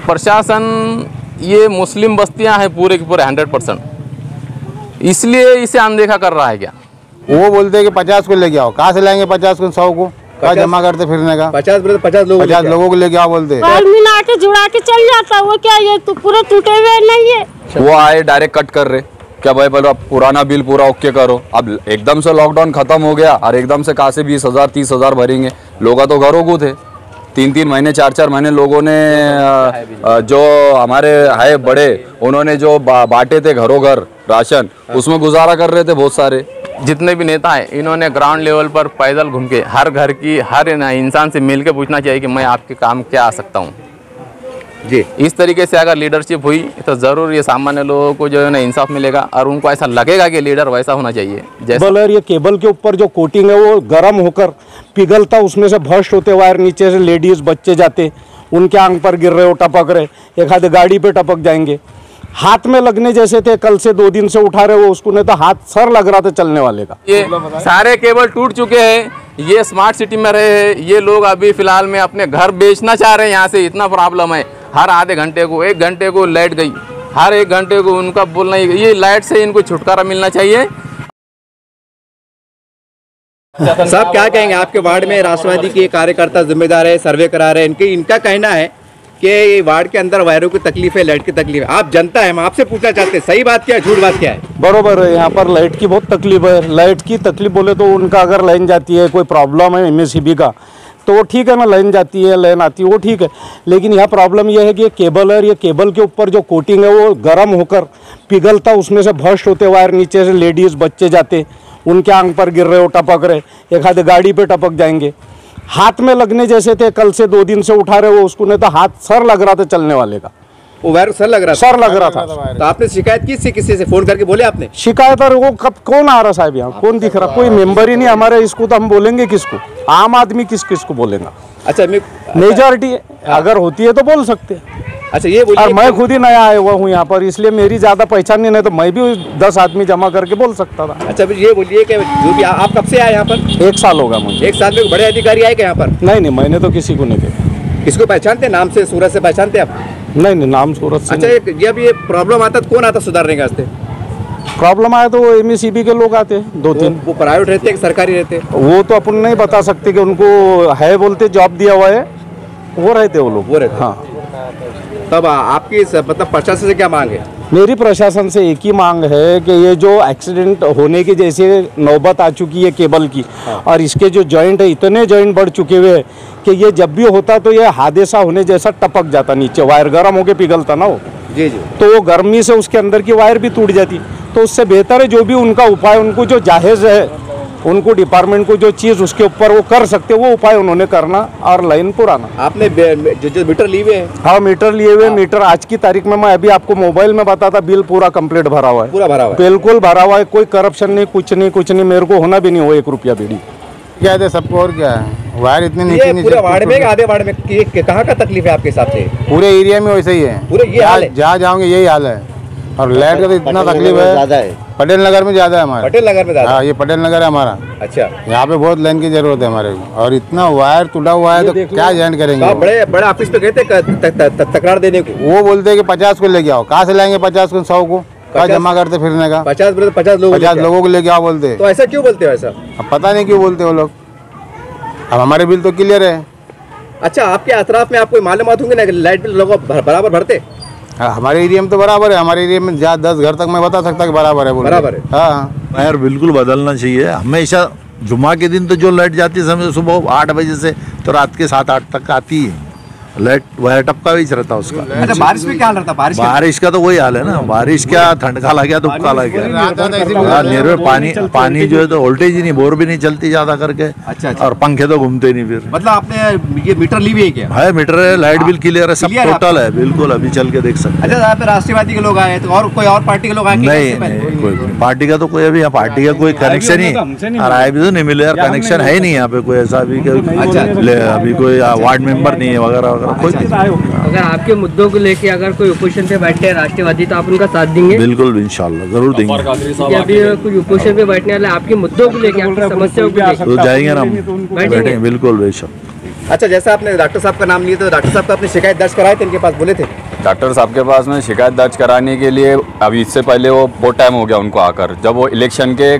प्रशासन ये मुस्लिम बस्तियां हैं पूरे के पूरे 100%, इसलिए इसे अनदेखा कर रहा है क्या? वो बोलते हैं कि 50 को लेके आओ। कहाँ से लाएंगे 50 को? 100 को क्या जमा करते फिरने का? 50 लोगों को लेके आओ बोलते। मिला के जुड़ा के चल जाता, वो क्या ये तो पूरा टूटे हुए नहीं है। वो आए डायरेक्ट कट कर रहे क्या भाई, बोलो अब पुराना बिल पूरा ओके करो। अब एकदम से लॉकडाउन खत्म हो गया और एकदम से कहाँ से 20,000 30,000 भरेंगे? लोग तो घरों को थे, 3-3 महीने 4-4 महीने लोगों ने जो हमारे है बड़े, उन्होंने जो बांटे थे घरों घर राशन, उसमें गुजारा कर रहे थे बहुत सारे। जितने भी नेता हैं इन्होंने ग्राउंड लेवल पर पैदल घूम के हर घर की हर इंसान से मिल के पूछना चाहिए कि मैं आपके काम क्या आ सकता हूँ जी। इस तरीके से अगर लीडरशिप हुई तो ज़रूर ये सामान्य लोगों को जो है ना इंसाफ मिलेगा और उनको ऐसा लगेगा कि लीडर वैसा होना चाहिए। जैसे ये केबल के ऊपर जो कोटिंग है वो गर्म होकर पिघलता, उसमें से भस्ट होते वायर नीचे से लेडीज़ बच्चे जाते, उनके आंख पर गिर रहे हो, टपक रहे, एक आधे गाड़ी पे टपक जाएंगे। हाथ में लगने जैसे थे, कल से 2 दिन से उठा रहे हो उसको, नहीं तो हाथ सर लग रहा था चलने वाले का। ये सारे केबल टूट चुके हैं, ये स्मार्ट सिटी में रहे हैं, ये लोग अभी फिलहाल में अपने घर बेचना चाह रहे हैं। यहाँ से इतना प्रॉब्लम है, हर आधे घंटे को 1 घंटे को लाइट गई, हर 1 घंटे को उनका बोलना, ये लाइट से इनको छुटकारा मिलना चाहिए। साहब क्या कहेंगे, आपके वार्ड में राष्ट्रवादी के कार्यकर्ता जिम्मेदार है, सर्वे करा रहे हैं, इनका कहना है कि वार्ड के अंदर वायरों की तकलीफ है, लाइट की तकलीफ है। आप जनता है, हम आपसे पूछना चाहते हैं सही बात क्या है, झूठ बात क्या है? बरोबर है, यहाँ पर लाइट की बहुत तकलीफ है। लाइट की तकलीफ बोले तो उनका अगर लाइन जाती है, कोई प्रॉब्लम है MSEB का, तो वो ठीक है ना, लाइन जाती है, लाइन आती है, वो ठीक है। लेकिन यहाँ प्रॉब्लम ये है कि ये केबल है, ये केबल के ऊपर जो कोटिंग है वो गर्म होकर पिघलता, उसमें से भस्ट होते वायर नीचे से लेडीज़ बच्चे जाते, उनके आंख पर गिर रहे हो, टपक रहे, एक आधे गाड़ी पे टपक जाएंगे। हाथ में लगने जैसे थे, कल से 2 दिन से उठा रहे हो उसको, नहीं तो हाथ सर लग रहा था चलने वाले का। वो वायर सर लग रहा था। तो आपने शिकायत किसी से फोन करके बोले आपने? शिकायत, और वो कब कौन आ रहा साहब यहाँ, कौन दिख रहा? कोई मेंबर ही नहीं हमारे। इसको तो हम बोलेंगे किसको? आम आदमी किसको बोलेगा? अच्छा, मेजॉरिटी अगर होती है तो बोल सकते हैं। अच्छा, ये बोलिए, और मैं खुद ही नया आया हुआ हूँ यहाँ पर, इसलिए मेरी ज़्यादा पहचान नहीं, तो मैं भी 10 आदमी जमा करके बोल सकता था। अच्छा, ये बोलिए कि जो भी आप कब से आए यहाँ पर? 1 साल होगा मुझे। 1 साल में बड़े अधिकारी आए क्या यहाँ पर? नहीं, मैंने तो किसी को नहीं देखा। किसको पहचानते? नाम से, सूरत से पहचानते आप? नहीं, नाम सूरत से। अच्छा, जब ये प्रॉब्लम आता तो कौन आता सुधारने का वास्ते? प्रॉब्लम आया तो MSEB के लोग आते, 2-3। वो प्राइवेट रहते हैं, सरकारी रहते हैं? वो तो अपन नहीं बता सकते कि उनको है बोलते जॉब दिया हुआ है, वो रहते वो लोग। वो रहते, हाँ। तब आपकी मतलब प्रशासन से क्या मांग है? मेरी प्रशासन से एक ही मांग है कि ये जो एक्सीडेंट होने की जैसे नौबत आ चुकी है केबल की, और इसके जो जॉइंट है, इतने जॉइंट बढ़ चुके हुए हैं कि ये जब भी होता तो ये हादसा होने जैसा टपक जाता, नीचे वायर गर्म होके पिघलता ना वो जी, तो वो गर्मी से उसके अंदर की वायर भी टूट जाती। तो उससे बेहतर है जो भी उनका उपाय, उनको जो जायज़ है, उनको डिपार्टमेंट को जो चीज़ उसके ऊपर वो कर सकते, वो उपाय उन्होंने करना और लाइन पुराना। आपने जो मीटर लिए हुए हैं? हाँ, मीटर लिए हुए। मीटर आज की तारीख में मैं अभी आपको मोबाइल में बताता, बिल पूरा कंप्लीट भरा हुआ है, पूरा भरा हुआ है, बिल्कुल भरा हुआ है, कोई करप्शन नहीं, कुछ नहीं। मेरे को होना भी नहीं हो 1 रुपया बीड़ी। क्या है सबको, और क्या है? वायर इतने नीचे पूरे वार्ड में, आधे वार्ड में कहाँ का तकलीफ है आपके हिसाब से? पूरे एरिया में वैसे ही है, पूरे ये हाल है, जहाँ जाओगे यही हाल है। और लाइट का तो इतना तकलीफ है, पटेल नगर में ज़्यादा है हमारा। पटेल नगर में ज़्यादा? हाँ, ये पटेल नगर है हमारा। अच्छा, यहाँ पे बहुत लाइन की जरूरत है हमारे को, और इतना वायर टूटा हुआ है तो क्या जॉइंट करेंगे? तो बड़े ऑफिस पे गए थे तकरार देने को? वो बोलते हैं कि 50 को लेके आओ। कहाँ से लाएंगे 50 को? 100 को क्या जमा करते फिरने का? 50 लोगों को लेके आओ बोलते। तो ऐसा क्यों बोलते हो? ऐसा अब पता नहीं क्यों बोलते वो लोग। अब हमारे बिल तो क्लियर है। अच्छा, आपके अतराफ में आपको मालूमात होंगे ना कि लाइट बिल लोग बराबर भरते? हाँ, हमारे एरिया में तो बराबर है। हमारे एरिया में 10 घर तक मैं बता सकता कि बराबर है। बराबर है, हाँ। यार बिल्कुल बदलना चाहिए। हमेशा जुम्मा के दिन तो जो लाइट जाती है समय सुबह 8 बजे से तो रात के 7-8 तक आती है लाइट, वायर टपका भी रहता उसका। अच्छा, बारिश में क्या हाल रहता? बारिश का तो वही हाल है ना, बारिश क्या ठंड का लग गया, धूप का लग गया, निर्भर पानी जो है तो वोल्टेज ही नहीं, बोर भी नहीं चलती ज्यादा करके। अच्छा, और पंखे तो घूमते नहीं फिर। मतलब आपने ये मीटर ली हुई है क्या? है, मीटर है, लाइट बिल क्लियर है, सब टोटल है, बिल्कुल अभी चल के देख सकते। अच्छा, यहाँ पे राष्ट्रवादी के लोग आए तो और कोई और पार्टी के लोग आए? नहीं, कोई पार्टी का तो कोई अभी यहाँ पार्टी का कोई कनेक्शन ही आया भी तो नहीं मिले यार, कनेक्शन है ही नहीं यहाँ पे कोई ऐसा अभी। अभी कोई वार्ड मेंबर नहीं है वगैरह वगैरह कोई। अगर आपके मुद्दों को लेके अगर कोई ओपोजिशन पे बैठते हैं राष्ट्रवादी, तो आप उनका साथ देंगे? बिल्कुल, इंशाल्लाह जरूर देंगे। अभी कोई ओपोजिशन पे बैठने वाले आपके मुद्दों को लेके, आपकी समस्याओं को लेके तो जाएंगे ना, बैठेंगे बिल्कुल बेशक। अच्छा, जैसा आपने डॉक्टर साहब का नाम लिया तो डॉक्टर साहब का अपनी शिकायत दर्ज कराए थे, इनके पास बोले थे? डॉक्टर साहब के पास में शिकायत दर्ज कराने के लिए अभी इससे पहले वो बहुत टाइम हो गया उनको आकर, जब वो इलेक्शन के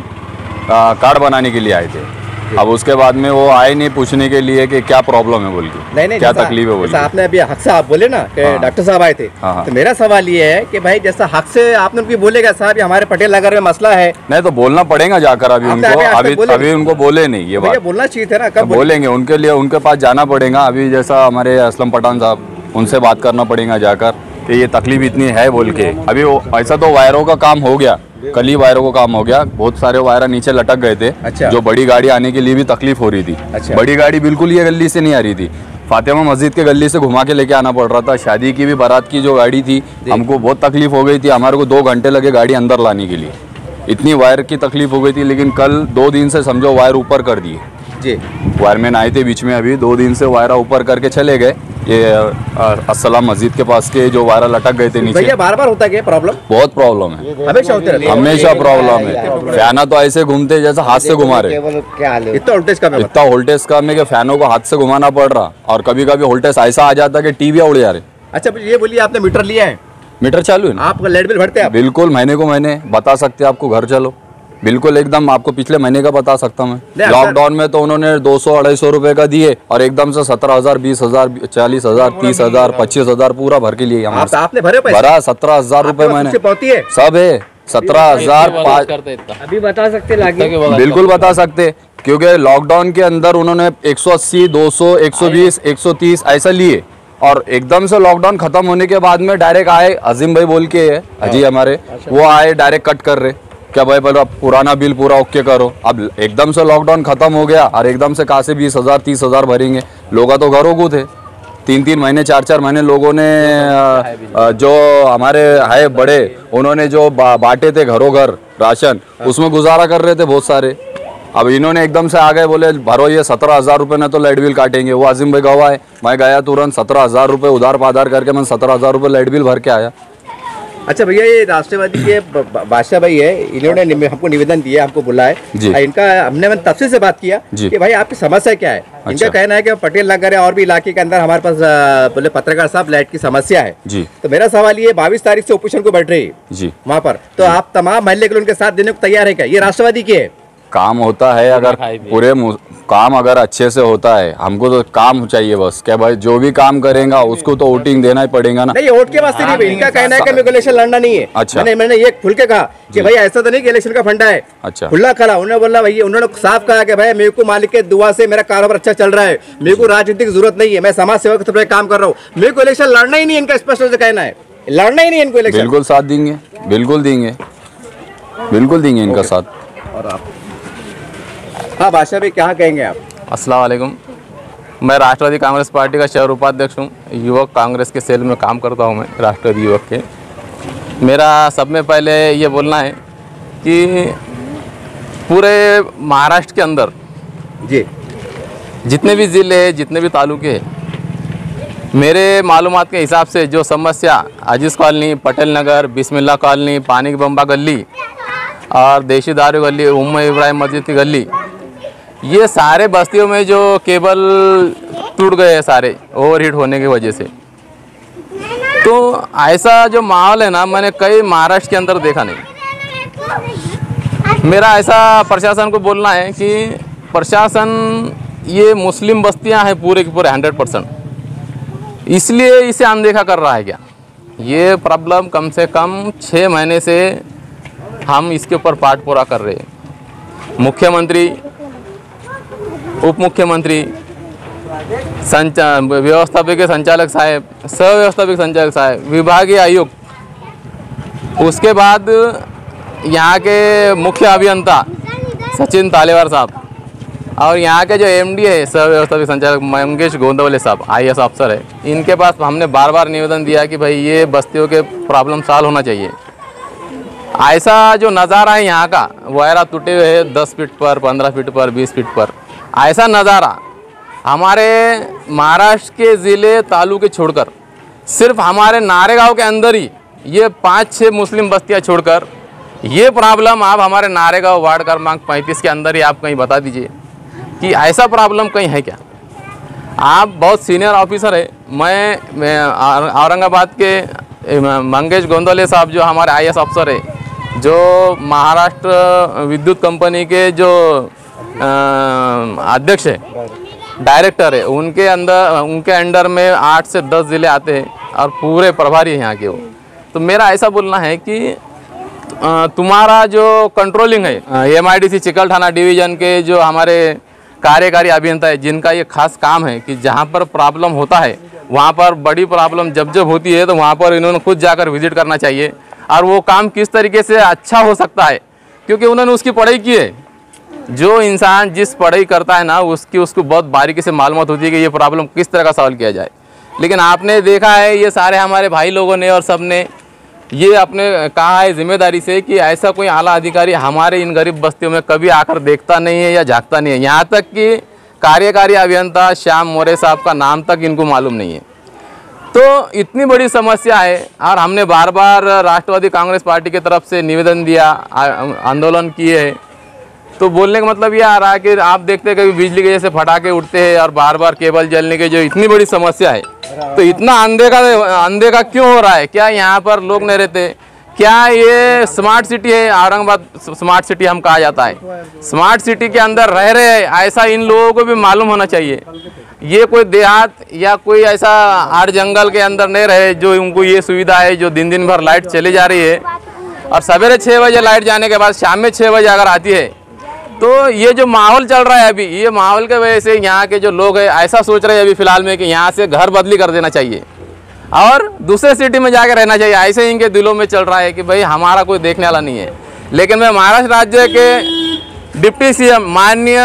कार्ड बनाने के लिए आए थे। अब उसके बाद में वो आए नहीं पूछने के लिए कि क्या प्रॉब्लम है बोल के, नहीं, क्या तकलीफ है बोल के। आपने अभी हक साहब बोले ना कि डॉक्टर साहब आए थे, तो मेरा सवाल ये है कि भाई जैसा हक से आपने उनको बोलेगा साहब हमारे पटेल नगर में मसला है, नहीं तो बोलना पड़ेगा जाकर अभी उनको, अभी उनको बोले नहीं, ये बात बोलना चाहिए था ना, कब बोलेंगे उनके लिए, उनके पास जाना पड़ेगा। अभी जैसा हमारे असलम पठान साहब, उनसे बात करना पड़ेगा जाकर कि ये तकलीफ इतनी है बोल के। अभी ऐसा तो वायरों का काम हो गया, कल ही वायरों का काम हो गया, बहुत सारे वायर नीचे लटक गए थे। अच्छा। जो बड़ी गाड़ी आने के लिए भी तकलीफ हो रही थी। अच्छा। बड़ी गाड़ी बिल्कुल ये गली से नहीं आ रही थी, फातिमा मस्जिद के गली से घुमा के लेके आना पड़ रहा था। शादी की भी बारात की जो गाड़ी थी, हमको बहुत तकलीफ हो गई थी, हमारे को 2 घंटे लगे गाड़ी अंदर लाने के लिए, इतनी वायर की तकलीफ हो गई थी। लेकिन कल 2 दिन से समझो वायर ऊपर कर दिए जी, वायरमैन आए थे बीच में, अभी 2 दिन से वायरा ऊपर करके चले गए। ये अस्सलाम मस्जिद के पास के जो वायरा लटक गए थे नीचे। भैया बार-बार होता है प्रॉब्लम? बहुत प्रॉब्लम है, हमेशा होते रहते हैं, हमेशा प्रॉब्लम है। फैना तो ऐसे घूमते जैसे हाथ से घुमा रहे, इतना वोल्टेज कम है, इतना वोल्टेज कम है कि फैनों को हाथ से घुमाना पड़ रहा, और कभी कभी वोल्टेज ऐसा आ जाता कि टीवी उड़ जा रहे। अच्छा ये बोलिए, आपने मीटर लिया है? मीटर चालू है ना, आप लाइट बिल भरते हैं? बिल्कुल, महीने को महीने बता सकते हैं आपको, घर चलो बिल्कुल एकदम आपको पिछले महीने का बता सकता हूँ मैं। लॉकडाउन में तो उन्होंने 200-250 रुपए का दिए और एकदम से 17,000, 20,000, 40,000, 30,000, 25,000 पूरा भर के लिए आपने भरे पैसे? भरा 17,000 रुपए मैंने, सब है 17,000। अभी बता सकते लागे? बिल्कुल बता सकते, क्योंकि लॉकडाउन के अंदर उन्होंने 180, 200, 120, 130 ऐसा लिए, और एकदम से लॉकडाउन खत्म होने के बाद में डायरेक्ट आए, अजीम भाई बोल के है अजी हमारे, वो आए डायरेक्ट कट कर रहे क्या भाई बोलो आप पुराना बिल पूरा ओके करो। अब एकदम से लॉकडाउन खत्म हो गया और एकदम से कहाँ से 20,000, 30,000 भरेंगे, लोग तो घरों को थे, 3-3 महीने 4-4 महीने लोगों ने जो हमारे है बड़े, उन्होंने जो बांटे थे घरों घर राशन, उसमें गुजारा कर रहे थे बहुत सारे। अब इन्होंने एकदम से आ गए, बोले भरो ये 17,000 रुपये न तो लाइट बिल काटेंगे। वो अजीम भाई गवाह है, मैं गया तुरंत 17,000 रुपये उधार पाधार करके मैं 17,000 रुपये लाइट बिल भर के आया। अच्छा भैया, ये राष्ट्रवादी के बादशाह भाई है, इन्होंने हमको निवेदन दिया, हमको बुलाए, इनका हमने तफसील से बात किया कि भाई आपकी समस्या क्या है। अच्छा। इनका कहना है कि पटेल नगर है और भी इलाके के अंदर हमारे पास बोले पत्रकार साहब लाइट की समस्या है जी। तो मेरा सवाल ये 22 तारीख से ऑपरेशन को बैठ रही है जी वहाँ पर, तो आप तमाम महल्ले के लोग उनके साथ देने को तैयार है क्या? ये राष्ट्रवादी की है, काम होता है अगर पूरे काम अगर अच्छे से होता है, हमको तो काम चाहिए बस, क्या भाई जो भी काम करेगा उसको तो वोटिंग देना ही पड़ेगा ना। नहीं, वोट के वास्ते नहीं, इनका कहना है कि मेरे को इलेक्शन लड़ना नहीं है। अच्छा, मैंने ये खुल के कहा कि भाई ऐसा तो नहीं कि इलेक्शन का फंडा है। अच्छा, खुला खड़ा उन्होंने बोला, भैया उन्होंने साफ कहा कि भाई मेरे को मालिक के दुआ से मेरा कारोबार अच्छा चल रहा है, मेरे को राजनीति की जरूरत नहीं है, मैं समाज सेवा के तौर पर काम कर रहा हूँ, मेरे को इलेक्शन लड़ना ही नहीं, इनका स्पष्ट रूप से कहना है, लड़ना ही नहीं इनको इलेक्शन। बिल्कुल साथ देंगे, बिल्कुल देंगे, बिल्कुल देंगे इनका साथ। और आप हाँ बादशाह भाई क्या कहेंगे आप? अस्सलाम वालेकुम, मैं राष्ट्रवादी कांग्रेस पार्टी का शहर उपाध्यक्ष हूँ, युवक कांग्रेस के सेल में काम करता हूँ मैं, राष्ट्रवादी युवक के। मेरा सब में पहले ये बोलना है कि पूरे महाराष्ट्र के अंदर जी जितने भी ज़िले जितने भी तालुके हैं, मेरे मालूमात के हिसाब से जो समस्या अजीज़ कॉलोनी, पटेल नगर, बिस्मिल्लाह कॉलोनी, पानी की बम्बा गली और देशी दारू गली, उम्म इब्राहिम मस्जिद की गली, ये सारे बस्तियों में जो केबल टूट गए हैं सारे ओवरहीट होने की वजह से। तो ऐसा जो माहौल है ना, मैंने कई महाराष्ट्र के अंदर देखा नहीं। मेरा ऐसा प्रशासन को बोलना है कि प्रशासन ये मुस्लिम बस्तियां हैं पूरे के पूरे 100%, इसलिए इसे अनदेखा कर रहा है क्या? ये प्रॉब्लम कम से कम 6 महीने से हम इसके ऊपर पाठ पूरा कर रहे हैं। मुख्यमंत्री, उप मुख्यमंत्री, व्यवस्थापकीय संचालक साहब, सह संचालक साहब, विभागीय आयुक्त, उसके बाद यहाँ के मुख्य अभियंता सचिन तालेवार साहब, और यहाँ के जो एमडी है सह व्यवस्थापकीय संचालक मंगेश गोंदवले साहब, IAS अफसर है, इनके पास हमने बार बार निवेदन दिया कि भाई ये बस्तियों के प्रॉब्लम सॉल्व होना चाहिए। ऐसा जो नज़ारा है यहाँ का, वायरा टूटे हुए है 10 फीट पर, 15 फीट पर, 20 फीट पर, ऐसा नज़ारा हमारे महाराष्ट्र के ज़िले तालुके छोड़कर सिर्फ हमारे नारेगांव के अंदर ही ये 5-6 मुस्लिम बस्तियाँ छोड़कर ये प्रॉब्लम आप हमारे नारेगांव वार्ड क्रमांक 35 के अंदर ही आप कहीं बता दीजिए कि ऐसा प्रॉब्लम कहीं है क्या? आप बहुत सीनियर ऑफिसर है। मैं औरंगाबाद के मंगेश गोंदले साहब जो हमारे IAS अफसर है, जो महाराष्ट्र विद्युत कंपनी के जो अध्यक्ष है, डायरेक्टर है, उनके अंडर में 8 से 10 ज़िले आते हैं और पूरे प्रभारी हैं यहाँ के वो। तो मेरा ऐसा बोलना है कि तुम्हारा जो कंट्रोलिंग है, MIDC चिकलठाना डिवीज़न के जो हमारे कार्यकारी अभियंता है, जिनका ये खास काम है कि जहाँ पर प्रॉब्लम होता है, वहाँ पर बड़ी प्रॉब्लम जब होती है तो वहाँ पर इन्होंने खुद जाकर विजिट करना चाहिए और वो काम किस तरीके से अच्छा हो सकता है, क्योंकि उन्होंने उसकी पढ़ाई की है। जो इंसान जिस पढ़ाई करता है ना, उसको बहुत बारीकी से मालूमात होती है कि ये प्रॉब्लम किस तरह का सॉल्व किया जाए। लेकिन आपने देखा है ये सारे हमारे भाई लोगों ने और सब ने ये अपने कहा है जिम्मेदारी से कि ऐसा कोई आला अधिकारी हमारे इन गरीब बस्तियों में कभी आकर देखता नहीं है या झांकता नहीं है। यहाँ तक कि कार्यकारी अभियंता श्याम मोरे साहब का नाम तक इनको मालूम नहीं है। तो इतनी बड़ी समस्या है और हमने बार बार राष्ट्रवादी कांग्रेस पार्टी की तरफ से निवेदन दिया, आंदोलन किए हैं। तो बोलने का मतलब ये आ रहा है कि आप देखते हैं कभी बिजली के जैसे फटाके उठते हैं और बार बार केबल जलने की जो इतनी बड़ी समस्या है, तो इतना अनदेखा क्यों हो रहा है? क्या यहाँ पर लोग नहीं रहते? क्या ये स्मार्ट सिटी है? औरंगाबाद स्मार्ट सिटी हम कहा जाता है। स्मार्ट सिटी के अंदर रह रहे हैं, ऐसा इन लोगों को भी मालूम होना चाहिए। ये कोई देहात या कोई ऐसा आड़ जंगल के अंदर नहीं रहे जो उनको ये सुविधा है, जो दिन भर लाइट चली जा रही है और सवेरे 6 बजे लाइट जाने के बाद शाम में 6 बजे अगर आती है। तो ये जो माहौल चल रहा है अभी, ये माहौल के वजह से यहाँ के जो लोग हैं ऐसा सोच रहे हैं अभी फ़िलहाल में कि यहाँ से घर बदली कर देना चाहिए और दूसरे सिटी में जाकर रहना चाहिए। ऐसे इनके दिलों में चल रहा है कि भाई हमारा कोई देखने वाला नहीं है। लेकिन मैं महाराष्ट्र राज्य के डिप्टी CM माननीय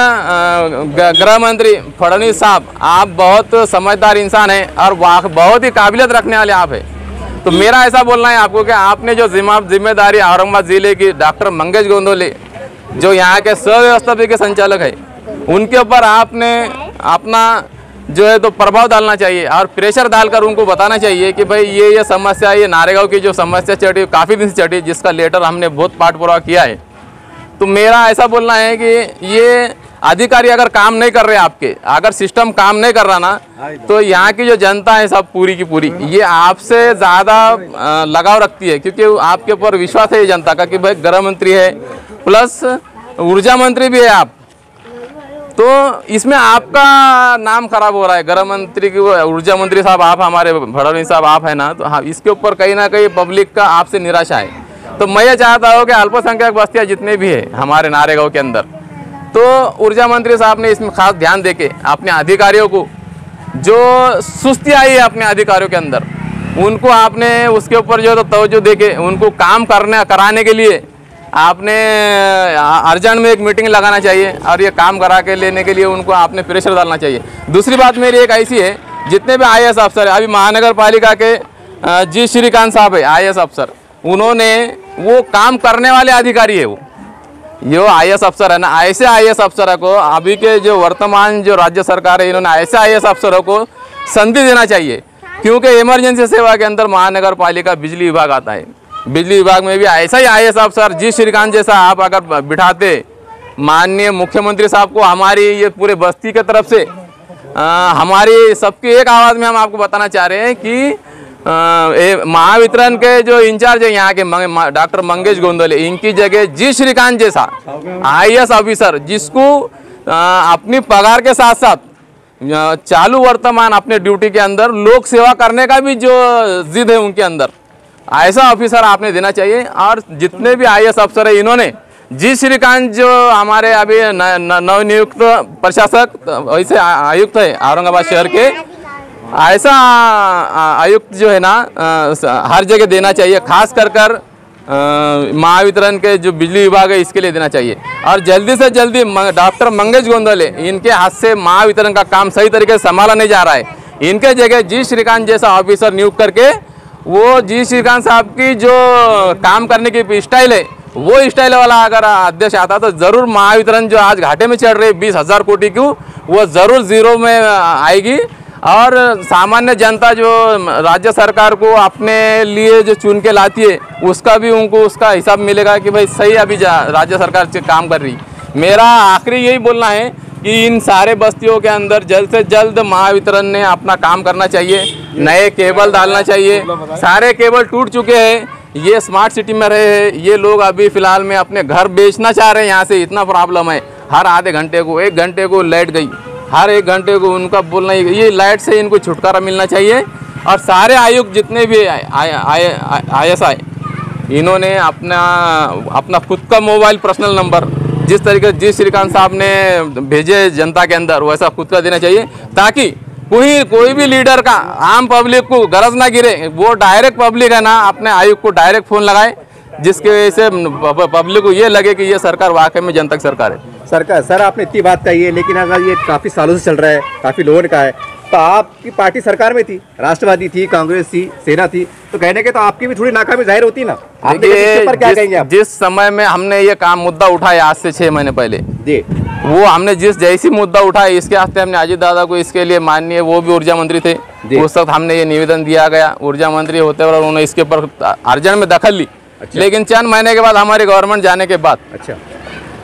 गृह मंत्री फडणवीस साहब, आप बहुत समझदार इंसान हैं और बहुत ही काबिलियत रखने वाले आप हैं। तो मेरा ऐसा बोलना है आपको कि आपने जो जिम्मेदारी औरंगाबाद ज़िले की डॉक्टर मंगेश गोंदले जो यहाँ के सुव्यवस्था के संचालक है, उनके ऊपर आपने अपना जो है तो प्रभाव डालना चाहिए और प्रेशर डालकर उनको बताना चाहिए कि भाई ये समस्या, ये नारेगांव की जो समस्या चढ़ी काफ़ी दिन से चढ़ी, जिसका लेटर हमने बहुत पाठ पुरावा किया है। तो मेरा ऐसा बोलना है कि ये अधिकारी अगर काम नहीं कर रहे आपके, अगर सिस्टम काम नहीं कर रहा ना, तो यहाँ की जो जनता है सब पूरी की पूरी ये आपसे ज़्यादा लगाव रखती है, क्योंकि आपके ऊपर विश्वास है ये जनता का कि भाई गृह मंत्री है प्लस ऊर्जा मंत्री भी है आप। तो इसमें आपका नाम खराब हो रहा है। गृह मंत्री की ऊर्जा मंत्री साहब आप, हमारे फडणवीस साहब आप है ना, तो हाँ इसके ऊपर कहीं ना कहीं पब्लिक का आपसे निराशा है। तो मैं ये चाहता हूँ कि अल्पसंख्यक बस्तियाँ जितने भी है हमारे नारेगांव के अंदर, तो ऊर्जा मंत्री साहब ने इसमें खास ध्यान देके अपने अधिकारियों को, जो सुस्ती आई है अपने अधिकारियों के अंदर, उनको आपने उसके ऊपर जो तो तवज्जो देके उनको काम कराने के लिए आपने अर्जेंट में एक मीटिंग लगाना चाहिए और ये काम करा के लेने के लिए उनको आपने प्रेशर डालना चाहिए। दूसरी बात मेरी एक ऐसी है, जितने भी IAS अफसर है, अभी महानगर पालिका के जी श्रीकांत साहब है IAS अफसर, उन्होंने वो काम करने वाले अधिकारी है, वो जो IAS अफसर है ना, ऐसे IAS अफसरों को अभी के जो वर्तमान जो राज्य सरकार है, इन्होंने ऐसे IAS अफसरों को संधि देना चाहिए। क्योंकि इमरजेंसी सेवा के अंदर महानगर पालिका बिजली विभाग आता है, बिजली विभाग में भी ऐसा ही IAS अफसर जी श्रीकांत जैसा आप अगर बिठाते माननीय मुख्यमंत्री साहब को, हमारी ये पूरे बस्ती की तरफ से हमारी सबकी एक आवाज़ में हम आपको बताना चाह रहे हैं कि महावितरण के जो इंचार्ज है यहाँ के डॉक्टर मंगेश गोंदले, इनकी जगह जी श्रीकांत जैसा IAS ऑफिसर, जिसको अपनी पगार के साथ साथ चालू वर्तमान अपने ड्यूटी के अंदर लोक सेवा करने का भी जो जिद है उनके अंदर, ऐसा ऑफिसर आपने देना चाहिए। और जितने भी IAS अफसर है, इन्होंने जी श्रीकांत जो हमारे अभी नवनियुक्त प्रशासक वैसे आयुक्त है औरंगाबाद शहर के, ऐसा आयुक्त जो है ना हर जगह देना चाहिए, खास कर महावितरण के जो बिजली विभाग है इसके लिए देना चाहिए। और जल्दी से जल्दी डॉक्टर मंगेश गोंदले, इनके हाथ से महावितरण का काम सही तरीके से संभाला नहीं जा रहा है, इनके जगह जी श्रीकांत जैसा ऑफिसर नियुक्त करके वो जी श्रीकांत साहब की जो काम करने की स्टाइल है, वो स्टाइल वाला अगर अध्यक्ष आता तो ज़रूर महावितरण जो आज घाटे में चढ़ रही 20,000 कोटी की, वो ज़रूर ज़ीरो में आएगी। और सामान्य जनता जो राज्य सरकार को अपने लिए जो चुन के लाती है, उसका भी उनको उसका हिसाब मिलेगा कि भाई सही अभी राज्य सरकार से काम कर रही। मेरा आखिरी यही बोलना है कि इन सारे बस्तियों के अंदर जल्द से जल्द महावितरण ने अपना काम करना चाहिए, नए केबल डालना चाहिए। सारे केबल टूट चुके हैं, ये स्मार्ट सिटी में रहे हैं, ये लोग अभी फ़िलहाल में अपने घर बेचना चाह रहे हैं। यहाँ से इतना प्रॉब्लम है, हर आधे घंटे को 1 घंटे को लाइट गई, हर 1 घंटे को उनका बोलना ये लाइट से इनको छुटकारा मिलना चाहिए। और सारे आयुक्त जितने भी ISI इन्होंने अपना खुद का मोबाइल पर्सनल नंबर जिस तरीके जिस श्रीकांत साहब ने भेजे जनता के अंदर वैसा खुद का देना चाहिए, ताकि कोई भी लीडर का आम पब्लिक को गरज ना गिरे। वो डायरेक्ट पब्लिक है ना, अपने आयुक्त को डायरेक्ट फ़ोन लगाए, जिसकी वजह से पब्लिक को ये लगे कि ये सरकार वाकई में जनता की सरकार है। सरकार सर आपने इतनी बात कही है, लेकिन अगर ये काफ़ी सालों से चल रहा है, काफ़ी लोगों का है, तो आपकी पार्टी सरकार में थी, राष्ट्रवादी थी, कांग्रेस थी, सेना थी, तो कहने के तो आपकी भी थोड़ी नाकामी जाहिर होती ना। पर क्या कहेंगे आप? जिस समय में हमने ये काम मुद्दा उठाया आज से 6 महीने पहले जी, वो हमने जैसी मुद्दा उठाया इसके वास्ते हमने अजीत दादा को इसके लिए माननीय, वो भी ऊर्जा मंत्री थे उस वक्त, हमने ये निवेदन दिया गया ऊर्जा मंत्री होते हुए, उन्होंने इसके ऊपर अर्जेंट में दखल ली। लेकिन चंद महीने के बाद हमारी गवर्नमेंट जाने के बाद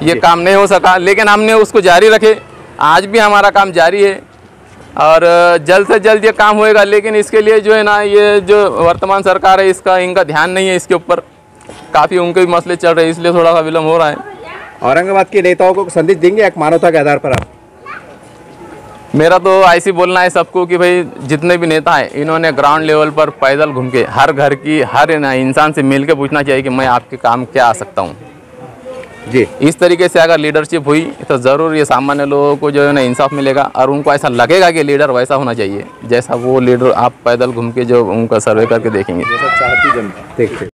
ये काम नहीं हो सका, लेकिन हमने उसको जारी रखे। आज भी हमारा काम जारी है और जल्द से जल्द ये काम होएगा। लेकिन इसके लिए जो है ना, ये जो वर्तमान सरकार है इनका ध्यान नहीं है इसके ऊपर, काफ़ी उनके भी मसले चल रहे हैं, इसलिए थोड़ा सा विलम्ब हो रहा है। औरंगाबाद के नेताओं को संदेश देंगे एक मानवता के आधार पर आप? मेरा तो ऐसी बोलना है सबको कि भाई जितने भी नेता हैं इन्होंने ग्राउंड लेवल पर पैदल घूम के हर घर की हर इंसान से मिल के पूछना चाहिए कि मैं आपके काम क्या आ सकता हूँ जी। इस तरीके से अगर लीडरशिप हुई तो ज़रूर ये सामान्य लोगों को जो है ना इंसाफ मिलेगा और उनको ऐसा लगेगा कि लीडर वैसा होना चाहिए जैसा वो लीडर आप पैदल घूम के जो उनका सर्वे करके देखेंगे। जैसा चाहती जनता। ठीक।